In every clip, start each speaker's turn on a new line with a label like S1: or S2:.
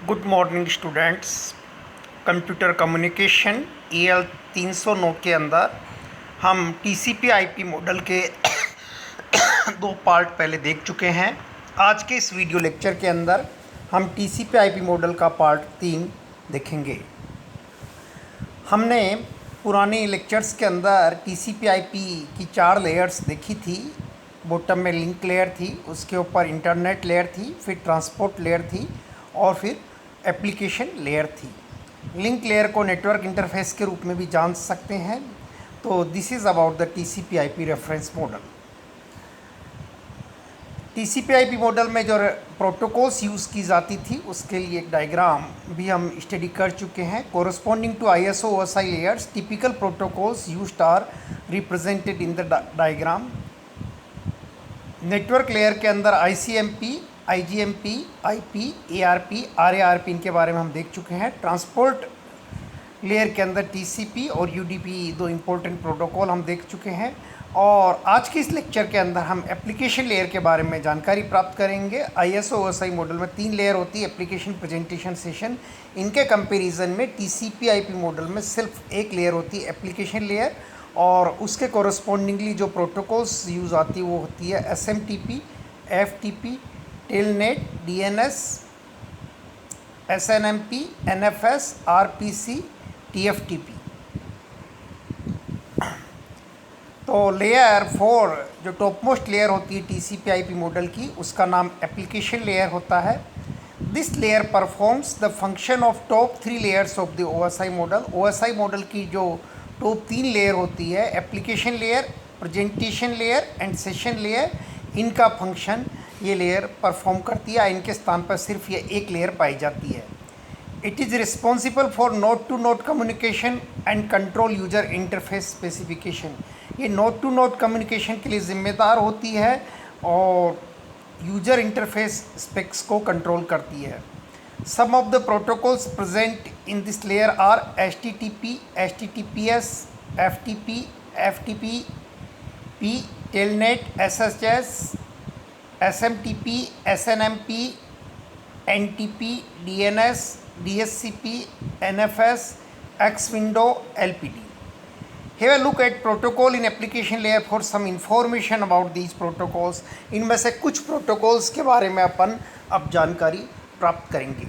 S1: Good morning students. Computer communication EL 309 के अंदर हम TCP IP मॉडल के दो पार्ट पहले देख चुके हैं। आज के इस वीडियो लेक्चर के अंदर हम TCP IP मॉडल का पार्ट 3 देखेंगे। हमने पुराने लेक्चर्स के अंदर TCP IP की 4 लेयर्स देखी थी। बॉटम में लिंक लेयर थी, उसके ऊपर इंटरनेट लेयर थी, फिर ट्रांसपोर्ट लेयर थी और फिर एप्लीकेशन लेयर थी। लिंक लेयर को नेटवर्क इंटरफेस के रूप में भी जान सकते हैं। तो this is about the TCP IP reference model. TCP IP model में जो प्रोटोकॉल्स यूज़ की जाती थी उसके लिए एक डायग्राम भी हम स्टडी कर चुके हैं। Corresponding to ISO OSI layers typical protocols used are represented in the diagram. Network layer के अंदर ICMP, IGMP, IP, ARP, RARP इनके बारे में हम देख चुके हैं। ट्रांसपोर्ट लेयर के अंदर TCP और UDP दो इम्पोर्टेंट प्रोटोकॉल हम देख चुके हैं। और आज के इस लेक्चर के अंदर हम एप्लीकेशन लेयर के बारे में जानकारी प्राप्त करेंगे। ISO OSI मॉडल में 3 लेयर होती है, एप्लीकेशन, प्रेजेंटेशन, सेशन। इनके कंपेरिजन में TCP IP मॉडल में सिर्फ एक लेयर होती है, एप्लीकेशन लेयर, और उसके कोरस्पॉन्डिंगली जो प्रोटोकॉल्स यूज़ आती है वो होती है SMTP, FTP, telnet, DNS, SNMP, NFS, RPC, TFTP। तो लेयर 4 जो टॉप मोस्ट लेयर होती है TCP IP मॉडल की, उसका नाम एप्लीकेशन लेयर होता है। This layer performs the function of top 3 layers of the OSI model. OSI model की जो टॉप 3 लेयर होती है, application layer, presentation layer and session layer, इनका फंक्शन ये लेयर परफॉर्म करती है। इनके स्थान पर सिर्फ ये एक लेयर पाई जाती है। It is responsible for node to node communication and control user interface specification. ये नोड टू नोड कम्युनिकेशन के लिए ज़िम्मेदार होती है और यूजर इंटरफेस स्पेक्स को कंट्रोल करती है। Some of the protocols present in this layer are HTTP, HTTPS, FTP, FTP, telnet, SSH, SMTP, SNMP, NTP, DNS, DSCP, NFS, X-Window, LPD. Have a look at protocol in application layer for some information about these protocols. इनमें से कुछ protocols के बारे में अपन अब जानकारी प्राप्त करेंगे।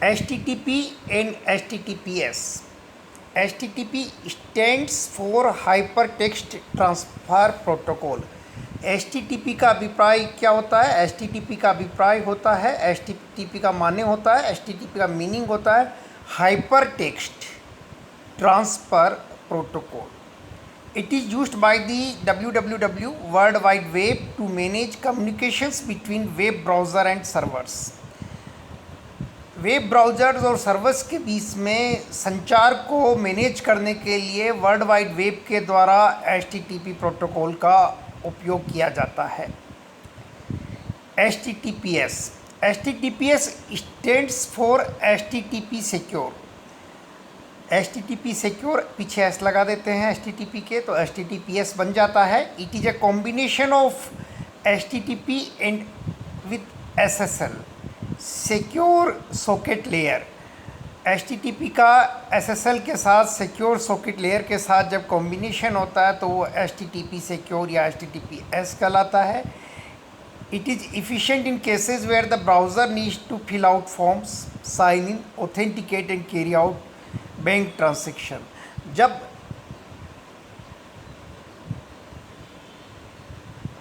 S1: HTTP and HTTPS. HTTP stands for Hypertext Transfer Protocol. HTTP का अभिप्राय क्या होता है? HTTP का अभिप्राय होता है, HTTP का माने होता है, HTTP का मीनिंग होता है hyper text transfer protocol. It is used by the WWW world wide web two manage communications between web browser and servers. Web browsers और सर्वर्स के बीच में संचार को मैनेज करने के लिए वर्ल्ड वाइड वेब के द्वारा HTTP प्रोटोकॉल का उपयोग किया जाता है। HTTPS stands for HTTP secure. HTTP secure पीछे एस लगा देते हैं HTTP के, तो HTTPS बन जाता है। It is a combination of HTTP and with SSL secure socket layer. HTTP का SSL के साथ सिक्योर सॉकेट लेयर के साथ जब कॉम्बिनेशन होता है तो वो HTTP सिक्योर या HTTPS कहलाता है। It is efficient in cases where the browser needs to fill out forms, sign in, authenticate and carry out bank transaction. जब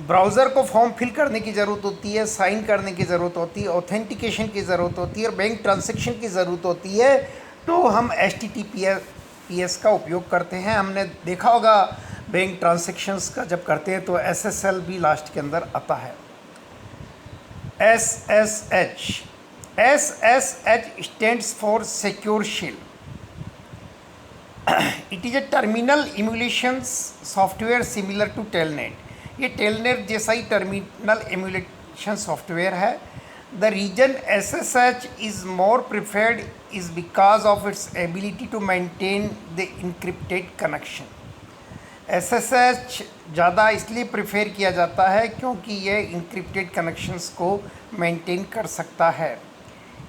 S1: ब्राउज़र को फॉर्म फिल करने की ज़रूरत होती है, साइन करने की ज़रूरत होती है, ऑथेंटिकेशन की ज़रूरत होती है और बैंक ट्रांजैक्शन की ज़रूरत होती है, तो हम HTTPS का उपयोग करते हैं। हमने देखा होगा बैंक ट्रांजैक्शंस का जब करते हैं तो SSL भी लास्ट के अंदर आता है। SSH stands for secure shell. It is a terminal emulation software similar to telnet. ये टेलनेट जैसा ही टर्मिनल एमुलेशन सॉफ्टवेयर है। The reason SSH is more preferred is because of its ability to maintain the encrypted connection. SSH ज़्यादा इसलिए prefer किया जाता है क्योंकि ये इंक्रिप्टेड कनेक्शंस को मेंटेन कर सकता है।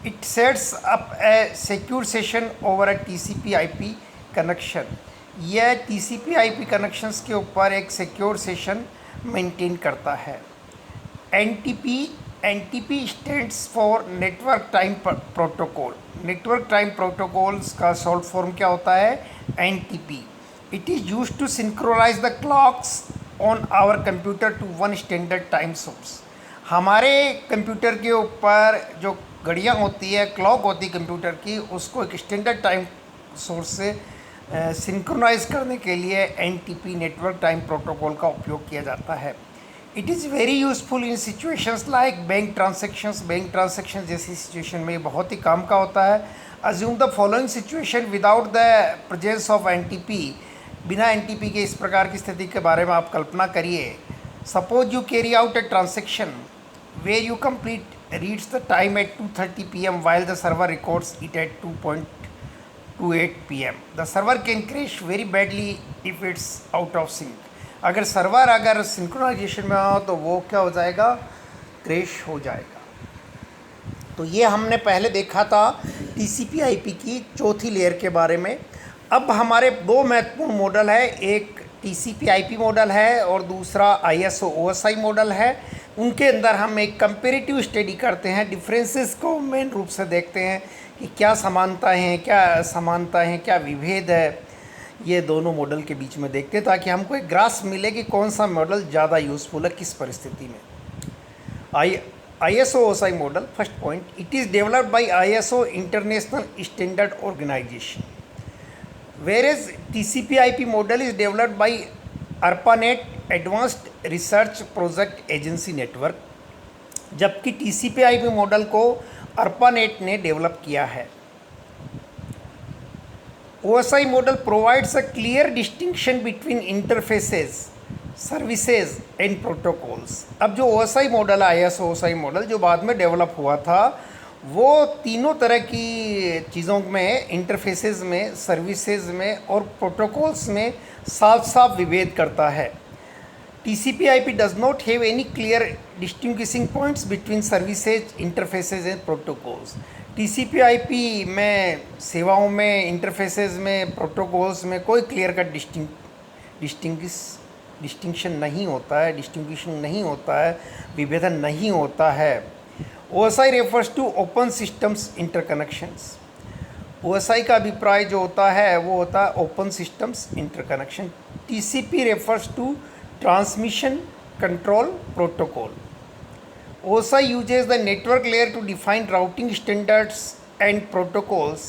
S1: It sets up A secure session over a TCP/IP connection. यह TCP/IP कनेक्शंस के ऊपर एक सिक्योर सेशन मेंटेन करता है। NTP stands for network time protocol. Network time protocols का शॉर्ट फॉर्म क्या होता है? NTP। It is used to synchronize the clocks on our computer to one standard time source. हमारे कंप्यूटर के ऊपर जो घड़ियाँ होती है, क्लॉक होती है कंप्यूटर की, उसको एक स्टैंडर्ड टाइम सोर्स से सिंक्रोनाइज करने के लिए NTP नेटवर्क टाइम प्रोटोकॉल का उपयोग किया जाता है। It is very useful in situations like bank transactions जैसी सिचुएशन में बहुत ही काम का होता है। Assume the following situation without the presence of NTP। बिना NTP के इस प्रकार की स्थिति के बारे में आप कल्पना करिए। Suppose you carry out a transaction where you complete reads the time at 2:30 PM while the server records it at 2:28 PM. The server can crash very badly if it's out of sync. अगर server synchronisation में हो तो वो क्या हो जाएगा? Crash हो जाएगा। तो ये हमने पहले देखा था TCP/IP की चौथी लेयर के बारे में। अब हमारे दो महत्वपूर्ण मॉडल है, एक TCP/IP मॉडल है और दूसरा ISO/OSI मॉडल है। उनके अंदर हम एक कंपेरेटिव स्टडी करते हैं, डिफरेंसेस को मेन रूप से देखते हैं कि क्या समानताएं हैं, क्या असमानताएं हैं, क्या विभेद है, ये दोनों मॉडल के बीच में देखते हैं ताकि हमको एक ग्रास मिले कि कौन सा मॉडल ज़्यादा यूज़फुल है किस परिस्थिति में। ISO/OSI model, first point, it is developed by ISO international standard organization, whereas TCP/IP model is developed by ARPANET advanced research project agency network, जबकि TCP/IP मॉडल को ARPANET ने डेवलप किया है। OSI model provides a clear distinction between interfaces, services and protocols। अब जो OSI model है, ISO/OSI model जो बाद में डेवलप हुआ था, वो तीनों तरह की चीज़ों में, इंटरफेसेस में, सर्विसेज में और प्रोटोकॉल्स में साफ साफ विभेद करता है। TCP/IP does not have any clear distinguishing points between services, interfaces and protocols। TCP/IP में सेवाओं में, इंटरफेसेस में, प्रोटोकॉल्स में कोई क्लियर कट डिस्टिंक्शन नहीं होता है, डिस्टिंग्विशन नहीं होता है, विभेदन नहीं होता है। OSI refers to open systems interconnections. OSI का अभिप्राय जो होता है वो होता है open systems interconnection. TCP refers to transmission control protocol. OSI uses the network layer to define routing standards and protocols।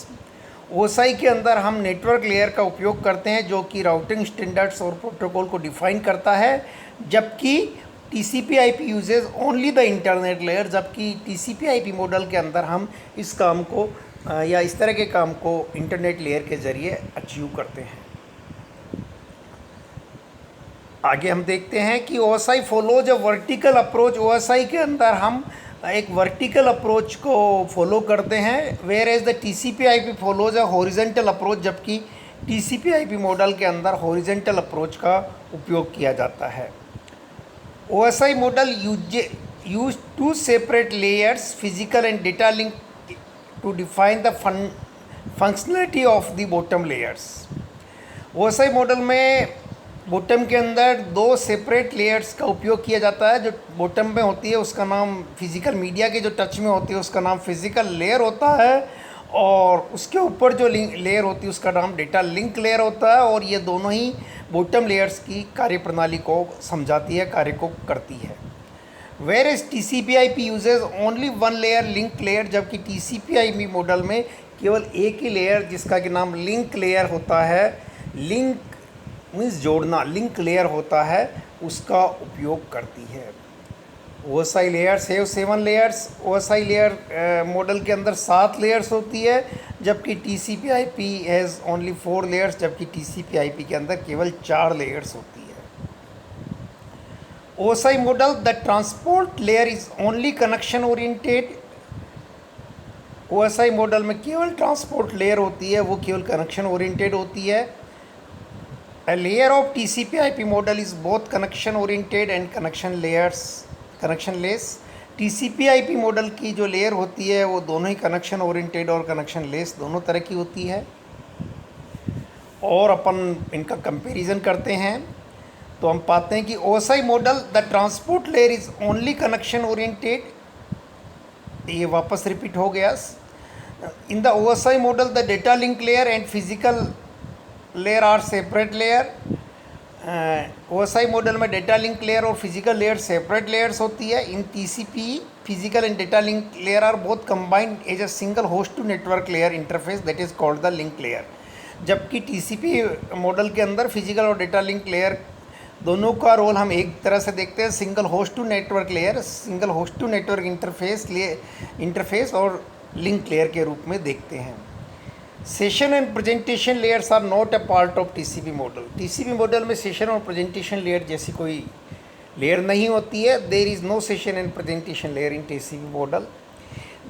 S1: OSI के अंदर हम नेटवर्क लेयर का उपयोग करते हैं जो कि राउटिंग स्टैंडर्ड्स और प्रोटोकॉल को डिफाइन करता है, जबकि TCP/IP uses only the internet layer, जबकि TCP/IP मॉडल के अंदर हम इस काम को या इस तरह के काम को इंटरनेट लेयर के ज़रिए अचीव करते हैं। आगे हम देखते हैं कि OSI follows a vertical approach. OSI के अंदर हम एक वर्टिकल अप्रोच को फॉलो करते हैं, whereas the TCP/IP follows a horizontal approach, जबकि TCP/IP मॉडल के अंदर हॉरिजेंटल अप्रोच का उपयोग किया जाता है। OSI model use to separate layers, physical and data link to define the functionality of the bottom layers. OSI model में bottom के अंदर दो सेपरेट लेयर्स का उपयोग किया जाता है। जो बॉटम में होती है उसका नाम फिज़िकल मीडिया के जो टच में होती है उसका नाम फिज़िकल लेयर होता है, और उसके ऊपर जो लेयर होती है उसका नाम डेटा लिंक लेयर होता है, और ये दोनों ही बॉटम लेयर्स की कार्यप्रणाली को समझाती है, कार्य को करती है। Whereas TCP/IP uses only one layer, link layer, जबकि TCP/IP मॉडल में केवल एक ही लेयर जिसका कि नाम लिंक लेयर होता है, लिंक मीन्स जोड़ना, लिंक लेयर होता है, उसका उपयोग करती है। OSI लेयर्स है 7 लेयर्स। OSI लेयर मॉडल के अंदर 7 लेयर्स होती है, जबकि TCP/IP हैज़ ओनली 4 लेयर्स, जबकि TCP/IP के अंदर केवल 4 लेयर्स होती है। OSI model, the transport layer is only connection oriented. OSI model में केवल ट्रांसपोर्ट लेयर होती है, वो केवल कनेक्शन ओरिएंटेड होती है। A layer of TCP/IP model is both connection oriented and connectionless. TCP/IP model की जो लेयर होती है वो दोनों ही कनेक्शन ओरिएंटेड और कनेक्शन लेस दोनों तरह की होती है। और अपन इनका कंपैरिजन करते हैं तो हम पाते हैं कि OSI model the transport layer is only connection oriented, ये वापस रिपीट हो गया। In the OSI model the data link layer and physical layer are separate layer. OSI model में डेटा लिंक लेयर और फिजिकल लेयर सेपरेट लेयर्स होती है। In TCP physical and data link layer are both combined as a single host to network layer interface that is called the link layer. जबकि TCP model के अंदर physical और data link layer दोनों का role हम एक तरह से देखते हैं, single host to network layer, single host to network interface और लिंक लेयर के रूप में देखते हैं। Session and presentation layers are not a part of TCP model. TCP model में सेशन और प्रेजेंटेशन लेयर जैसी कोई लेयर नहीं होती है। There is no session and presentation layer in TCP model.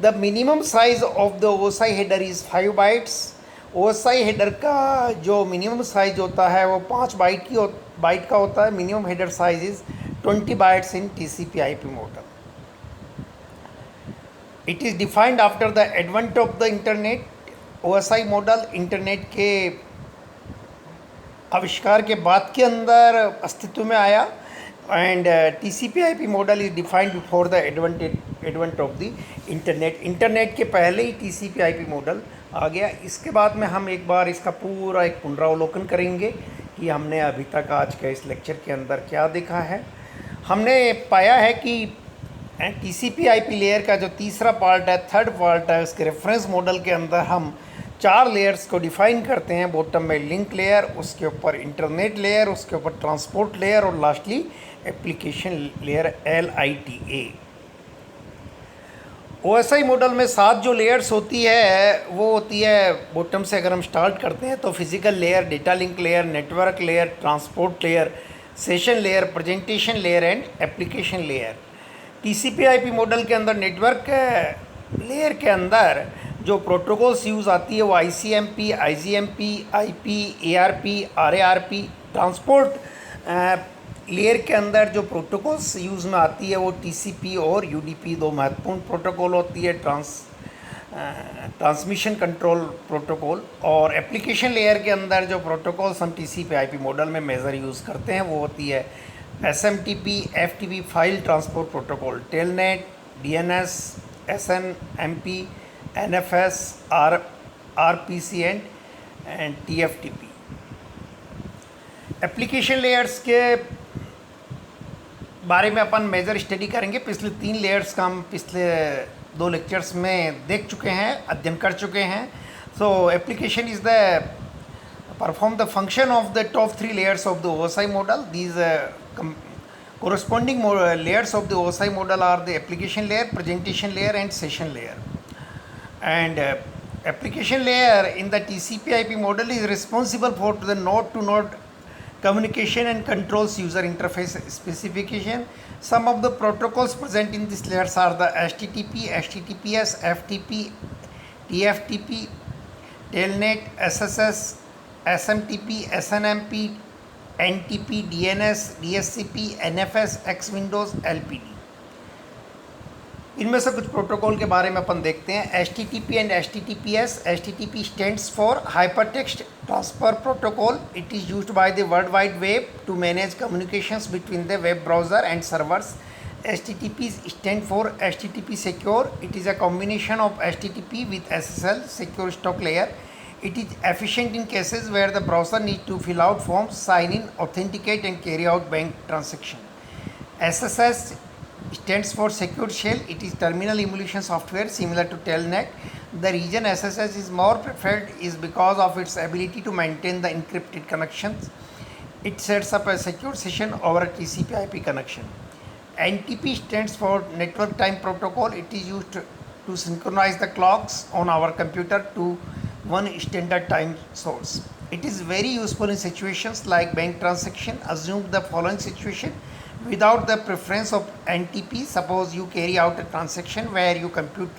S1: The minimum size of the OSI header is 5 bytes. OSI header का जो minimum size होता है वो 5 बाइट का होता है। Minimum header size is 20 bytes in TCP/IP model. It is defined after the advent of the internet. OSI model internet के आविष्कार के बाद के अंदर अस्तित्व में आया and TCP/IP model is defined before the advent of the internet. Internet के पहले ही TCP/IP मॉडल आ गया। इसके बाद में हम एक बार इसका पूरा एक पुनरावलोकन करेंगे कि हमने अभी तक आज के इस लेक्चर के अंदर क्या देखा है। हमने पाया है कि TCP/IP लेयर का जो तीसरा पार्ट है, थर्ड पार्ट है, उसके रेफरेंस मॉडल के अंदर हम 4 लेयर्स को डिफाइन करते हैं। बॉटम में लिंक लेयर, उसके ऊपर इंटरनेट लेयर, उसके ऊपर ट्रांसपोर्ट लेयर और lastly application layer LITA। OSI model में 7 जो लेयर्स होती है वो होती है, बॉटम से अगर हम स्टार्ट करते हैं तो physical layer, data link layer, network layer, transport layer, session layer, presentation layer and application layer. TCP/IP model के अंदर नेटवर्क लेयर के अंदर जो प्रोटोकॉल्स यूज़ आती है वो ICMP, IGMP, IP, ARP, RARP। Transport layer के अंदर जो प्रोटोकॉल्स यूज़ में आती है वो TCP और UDP दो महत्वपूर्ण प्रोटोकॉल होती है, ट्रांसमिशन कंट्रोल प्रोटोकॉल। और एप्लीकेशन लेयर के अंदर जो प्रोटोकॉल्स हम TCP/IP मॉडल में मेजर यूज़ करते हैं वो होती है SMTP, FTP file transport protocol, telnet, DNS, SNMP, NFS, RPC and TFTP। Application layers के बारे में अपन मेजर स्टडी करेंगे। पिछले 3 लेयर्स का हम पिछले 2 लेक्चर्स में देख चुके हैं, अध्ययन कर चुके हैं। सो application is the perform the function of the top 3 layers of the OSI model. These corresponding layers of the OSI model are the application layer, presentation layer and session layer. And application layer in the TCP/IP model is responsible for the node-to-node communication and controls user interface specification. Some of the protocols present in these layers are the HTTP, HTTPS, FTP, TFTP, Telnet, SSS, SMTP, SNMP, NTP, DNS, DSCP, NFS, X Windows, LPD। इनमें से कुछ protocol के बारे में अपन देखते हैं। HTTP and HTTPS। HTTP stands for Hypertext Transfer Protocol. It is used by the World Wide Web to manage communications between the web browser and servers. HTTP stands for HTTP Secure. It is a combination of HTTP with SSL, Secure Stock Layer. It is efficient in cases where the browser needs to fill out forms, sign in, authenticate and carry out bank transaction. SSS stands for Secure Shell. It is terminal emulation software similar to Telnet. The reason SSS is more preferred is because of its ability to maintain the encrypted connections. It sets up a secure session over a TCP/IP connection. NTP stands for Network Time Protocol. It is used to synchronize the clocks on our computer to one standard time source. It is very useful in situations like bank transaction. Assume the following situation without the preference of NTP. Suppose you carry out a transaction where you compute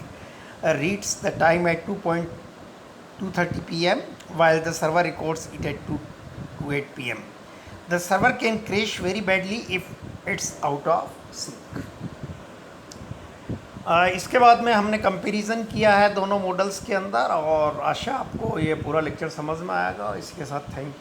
S1: reads the time at 2:30 p.m. while the server records it at 2:08 p.m. The server can crash very badly if it's out of sync. इसके बाद में हमने comparison किया है दोनों models के अंदर, और आशा आपको ये पूरा लेक्चर समझ में आएगा। और इसके साथ थैंक